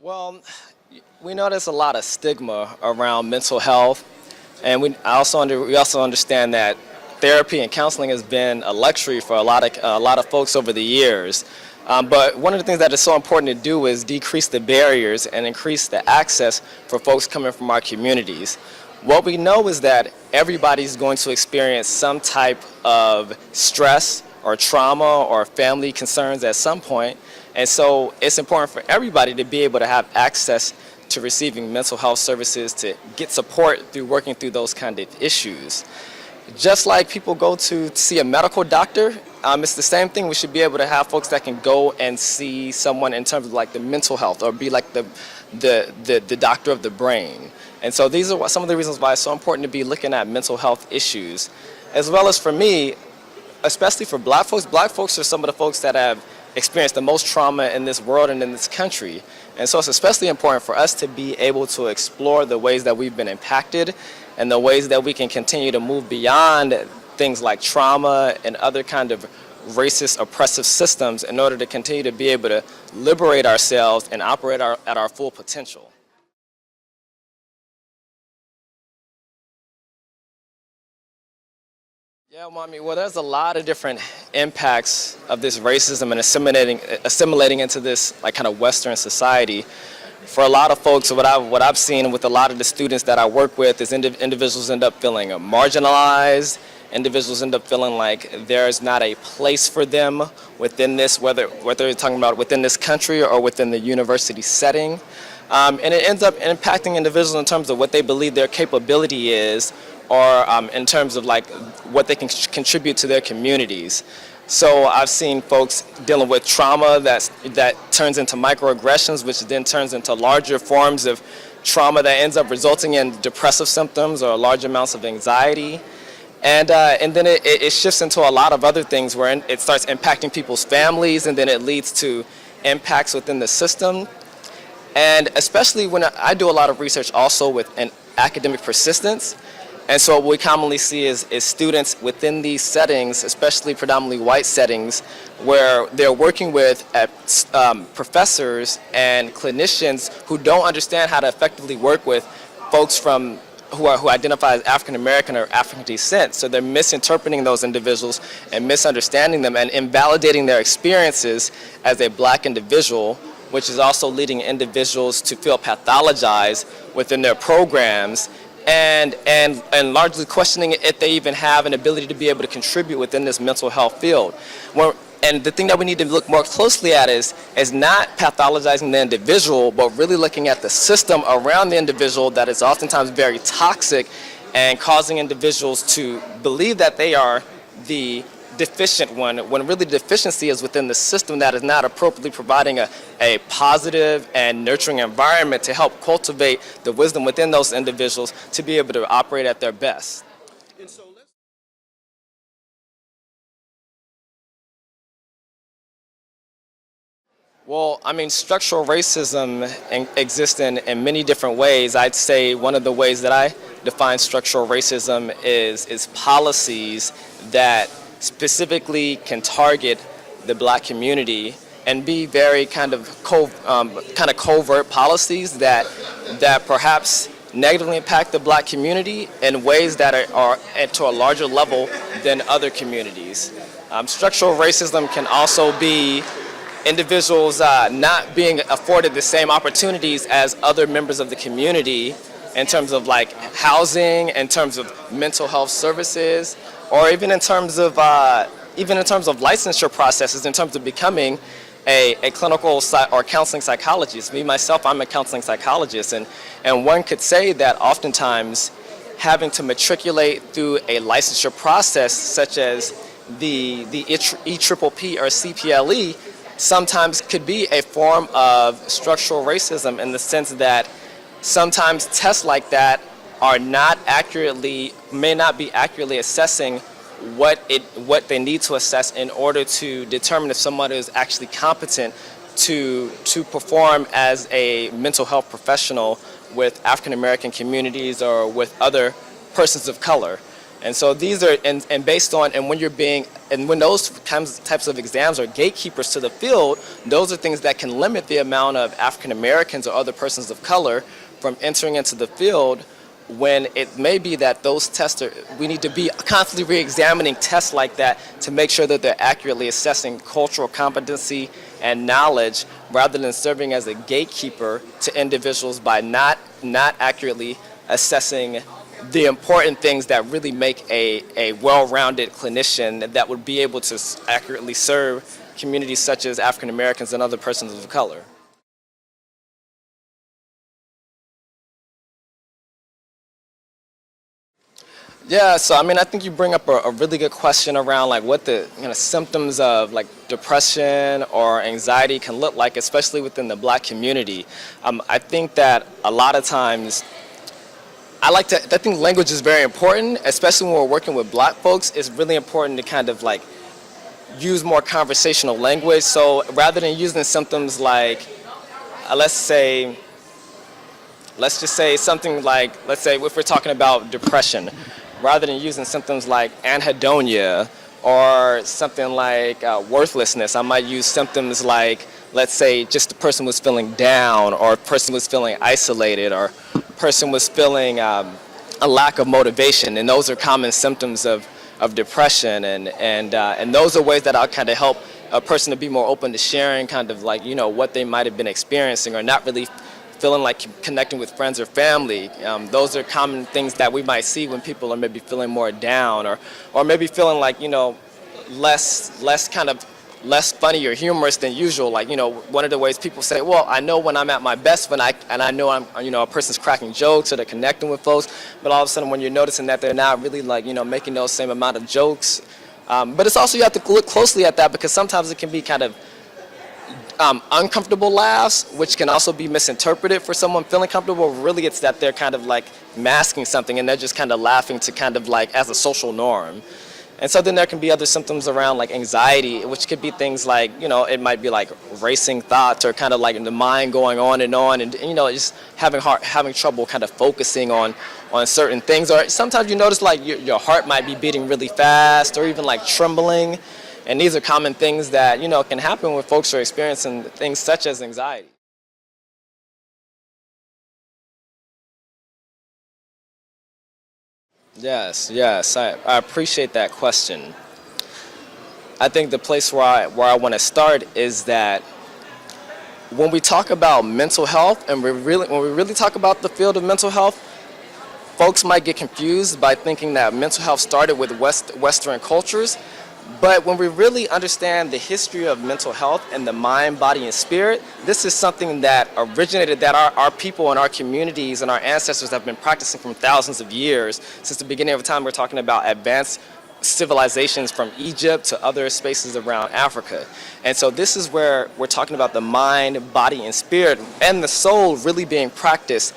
Well, we know there's a lot of stigma around mental health, and we also understand that therapy and counseling has been a luxury for a lot of folks over the years. But one of the things that is so important to do is decrease the barriers and increase the access for folks coming from our communities. What we know is that everybody's going to experience some type of stress or trauma or family concerns at some point. And so it's important for everybody to be able to have access to receiving mental health services, to get support through working through those kind of issues. Just like people go to see a medical doctor, it's the same thing. We should be able to have folks that can go and see someone in terms of like the mental health, or be like the doctor of the brain. And so these are some of the reasons why it's so important to be looking at mental health issues. As well as for me, especially for black folks are some of the folks that have experienced the most trauma in this world and in this country. And so it's especially important for us to be able to explore the ways that we've been impacted and the ways that we can continue to move beyond things like trauma and other kind of racist, oppressive systems in order to continue to be able to liberate ourselves and operate at our full potential. Yeah, well, there's a lot of different impacts of this racism and assimilating into this like kind of Western society. For a lot of folks, what I've seen with a lot of the students that I work with is individuals end up feeling marginalized. Individuals end up feeling like there's not a place for them within this, whether you're talking about within this country or within the university setting. And it ends up impacting individuals in terms of what they believe their capability is, or in terms of like what they can contribute to their communities. So I've seen folks dealing with trauma that turns into microaggressions, which then turns into larger forms of trauma that ends up resulting in depressive symptoms or large amounts of anxiety. And then it shifts into a lot of other things where it starts impacting people's families, and then it leads to impacts within the system. And especially when I do a lot of research also with an academic persistence. And so what we commonly see is students within these settings, especially predominantly white settings, where they're working with professors and clinicians who don't understand how to effectively work with folks who identify as African American or African descent. So they're misinterpreting those individuals and misunderstanding them and invalidating their experiences as a black individual, which is also leading individuals to feel pathologized within their programs, and largely questioning if they even have an ability to be able to contribute within this mental health field. And the thing that we need to look more closely at is not pathologizing the individual, but really looking at the system around the individual that is oftentimes very toxic and causing individuals to believe that they are the deficient one, when really the deficiency is within the system that is not appropriately providing a positive and nurturing environment to help cultivate the wisdom within those individuals to be able to operate at their best. Well, structural racism exists in many different ways. I'd say one of the ways that I define structural racism is policies that specifically can target the black community and be very kind of covert policies that perhaps negatively impact the black community in ways that are to a larger level than other communities. Structural racism can also be individuals not being afforded the same opportunities as other members of the community in terms of like housing, in terms of mental health services, or even in terms of licensure processes, in terms of becoming a clinical or counseling psychologist. Me, myself, I'm a counseling psychologist, and one could say that oftentimes having to matriculate through a licensure process such as the EPPP or CPLE sometimes could be a form of structural racism, in the sense that sometimes tests like that may not be accurately assessing what they need to assess in order to determine if someone is actually competent to perform as a mental health professional with African American communities or with other persons of color. And so these are, and based on, and when you're being, and when those types of exams are gatekeepers to the field, those are things that can limit the amount of African Americans or other persons of color from entering into the field, when it may be that those tests are, we need to be constantly re-examining tests like that to make sure that they're accurately assessing cultural competency and knowledge, rather than serving as a gatekeeper to individuals by not accurately assessing the important things that really make a well-rounded clinician that would be able to accurately serve communities such as African Americans and other persons of color. Yeah, so I mean, I think you bring up a really good question around like what the symptoms of like depression or anxiety can look like, especially within the Black community. I think that a lot of times, I think language is very important, especially when we're working with Black folks. It's really important to kind of like use more conversational language. So rather than using symptoms like, let's just say something like, let's say if we're talking about depression, rather than using symptoms like anhedonia or something like worthlessness, I might use symptoms like, let's say, just the person was feeling down, or a person was feeling isolated, or a person was feeling a lack of motivation. And those are common symptoms of depression. And those are ways that I'll kind of help a person to be more open to sharing kind of like, what they might have been experiencing, or not really feeling like connecting with friends or family. Those are common things that we might see when people are maybe feeling more down, or maybe feeling like, less funny or humorous than usual. Like, one of the ways people say, well, I know when I'm at my best when I know I'm, a person's cracking jokes or they're connecting with folks, but all of a sudden when you're noticing that they're not really like, making those same amount of jokes. But it's also, you have to look closely at that, because sometimes it can be kind of uncomfortable laughs, which can also be misinterpreted for someone feeling comfortable. Really, it's that they're kind of like masking something, and they're just kind of laughing to kind of like as a social norm. And so then there can be other symptoms around like anxiety, which could be things like, it might be like racing thoughts, or kind of like the mind going on, and just having trouble kind of focusing on certain things. Or sometimes you notice like your heart might be beating really fast, or even like trembling. And these are common things that, can happen when folks are experiencing things such as anxiety. Yes, I appreciate that question. I think the place where I want to start is that when we talk about mental health, and when we really talk about the field of mental health, folks might get confused by thinking that mental health started with Western cultures. But when we really understand the history of mental health and the mind, body, and spirit, this is something that originated, that our people and our communities and our ancestors have been practicing for thousands of years. Since the beginning of time, we're talking about advanced civilizations from Egypt to other spaces around Africa. And so this is where we're talking about the mind, body, and spirit, and the soul really being practiced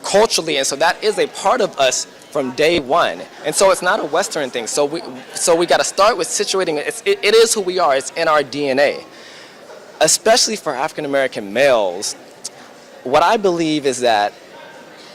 culturally. And so that is a part of us from day one. And so it's not a Western thing. So we got to start with situating it. It is who we are. It's in our DNA. Especially for African American males, what I believe is that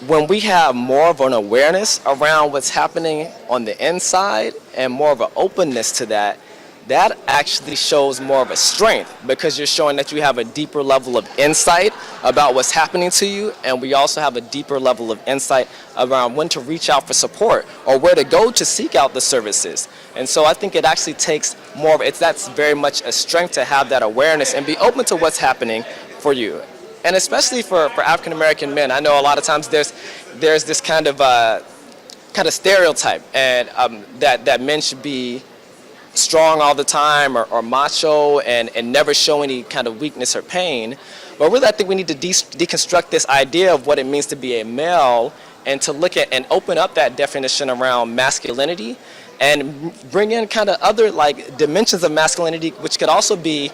when we have more of an awareness around what's happening on the inside and more of an openness to that, that actually shows more of a strength, because you're showing that you have a deeper level of insight about what's happening to you, and we also have a deeper level of insight around when to reach out for support or where to go to seek out the services. And so I think it actually takes more of it. That's very much a strength to have that awareness and be open to what's happening for you. And especially for African American men, I know a lot of times there's this kind of stereotype, and that men should be strong all the time, or macho, and never show any kind of weakness or pain. But really, I think we need to deconstruct this idea of what it means to be a male, and to look at and open up that definition around masculinity, and bring in kind of other like dimensions of masculinity, which could also be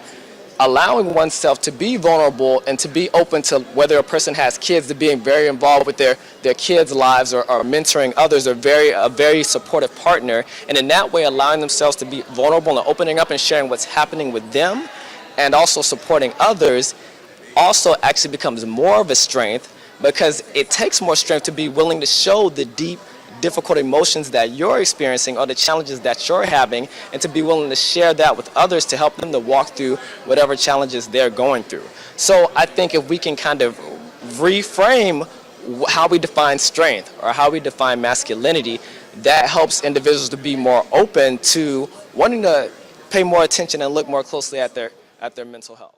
allowing oneself to be vulnerable and to be open to, whether a person has kids, to being very involved with their kids' lives, or mentoring others, or a very supportive partner, and in that way allowing themselves to be vulnerable and opening up and sharing what's happening with them, and also supporting others, also actually becomes more of a strength, because it takes more strength to be willing to show the deep difficult emotions that you're experiencing or the challenges that you're having, and to be willing to share that with others to help them to walk through whatever challenges they're going through. So I think if we can kind of reframe how we define strength or how we define masculinity, that helps individuals to be more open to wanting to pay more attention and look more closely at their mental health.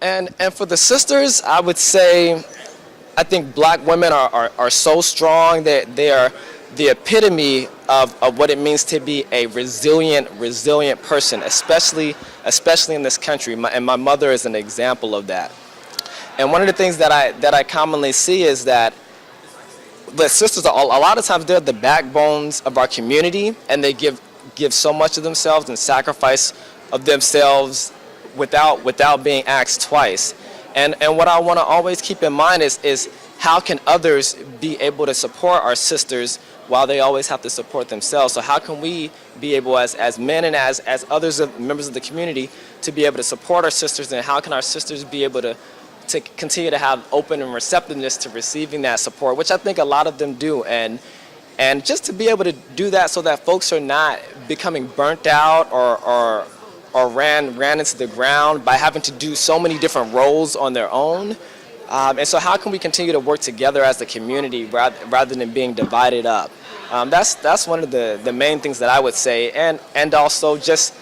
And for the sisters, I would say, I think black women are so strong that they are the epitome of what it means to be a resilient person, especially in this country. And my mother is an example of that. And one of the things that I commonly see is that the sisters are a lot of times they're the backbones of our community, and they give so much of themselves and sacrifice of themselves without being asked twice. And what I want to always keep in mind is how can others be able to support our sisters while they always have to support themselves? So how can we be able as men and as others members of the community to be able to support our sisters, and how can our sisters be able to continue to have open and receptiveness to receiving that support, which I think a lot of them do, and just to be able to do that so that folks are not becoming burnt out or ran into the ground by having to do so many different roles on their own. And so how can we continue to work together as a community rather than being divided up? That's one of the main things that I would say, and also just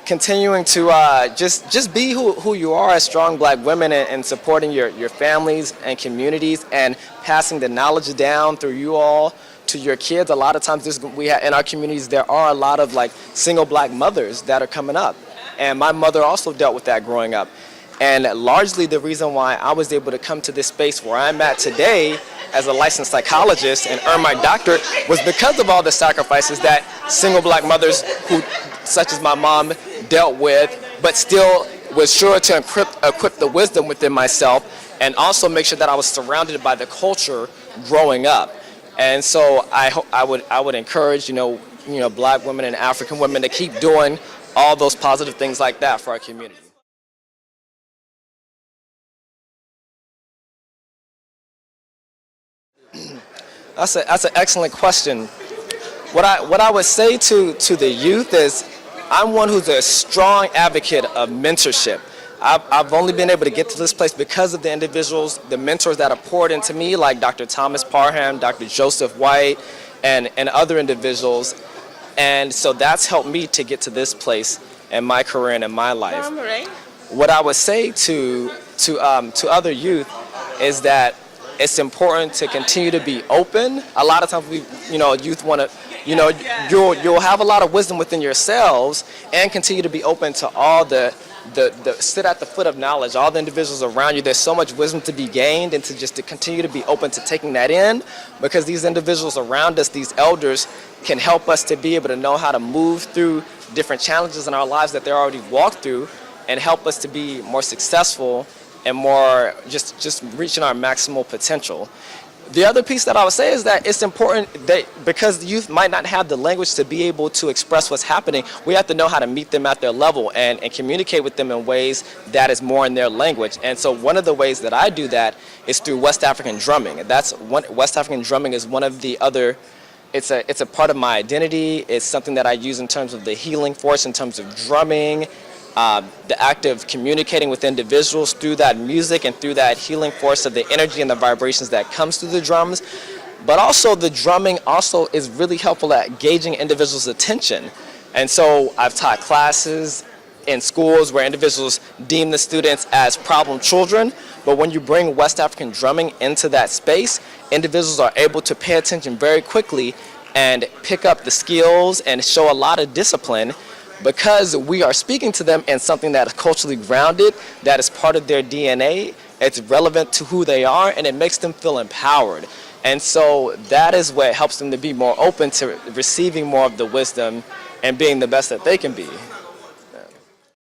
continuing to just be who you are as strong black women, and supporting your families and communities, and passing the knowledge down through you all to your kids. A lot of times in our communities there are a lot of like single black mothers that are coming up, and my mother also dealt with that growing up. And largely the reason why I was able to come to this space where I'm at today as a licensed psychologist and earn my doctorate was because of all the sacrifices that single black mothers who, such as my mom, dealt with, but still was sure to equip the wisdom within myself, and also make sure that I was surrounded by the culture growing up. And so I would encourage black women and African women to keep doing all those positive things like that for our community. That's an excellent question. What I would say to the youth is, I'm one who's a strong advocate of mentorship. I've only been able to get to this place because of the individuals, the mentors that have poured into me, like Dr. Thomas Parham, Dr. Joseph White, and other individuals. And so that's helped me to get to this place in my career and in my life. What I would say to other youth is that it's important to continue to be open. A lot of times youth want to, you'll have a lot of wisdom within yourselves, and continue to be open to all the sit at the foot of knowledge, all the individuals around you. There's so much wisdom to be gained, and to continue to be open to taking that in, because these individuals around us, these elders, can help us to be able to know how to move through different challenges in our lives that they're already walked through, and help us to be more successful and more just reaching our maximal potential. The other piece that I would say is that it's important that, because the youth might not have the language to be able to express what's happening, we have to know how to meet them at their level and communicate with them in ways that is more in their language. And so one of the ways that I do that is through West African drumming. West African drumming is one of the other, it's a part of my identity. It's something that I use in terms of the healing force, in terms of drumming, the act of communicating with individuals through that music and through that healing force of the energy and the vibrations that comes through the drums. But also the drumming also is really helpful at gauging individuals' attention. And so I've taught classes in schools where individuals deem the students as problem children, but when you bring West African drumming into that space, individuals are able to pay attention very quickly and pick up the skills and show a lot of discipline, because we are speaking to them in something that is culturally grounded, that is part of their DNA, it's relevant to who they are, and it makes them feel empowered. And so that is what helps them to be more open to receiving more of the wisdom and being the best that they can be.